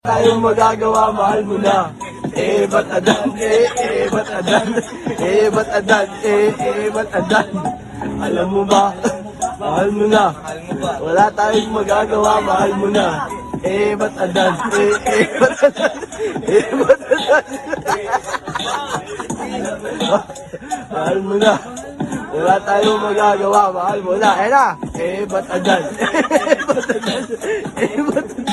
Tayong magagawa, mahal mo na. Ba't adan? Ba't adan? Ba't adan? Ba't adan? Alam mo ba? Mahal mo na. Wala tayong magagawa, mahal mo na. Ba't adan? Ba't adan? Ba't adan? Mahal mo na. Wala tayong magagawa, mahal mo na. Ayan na. Ba't adan? Ba't adan? Ba't adan?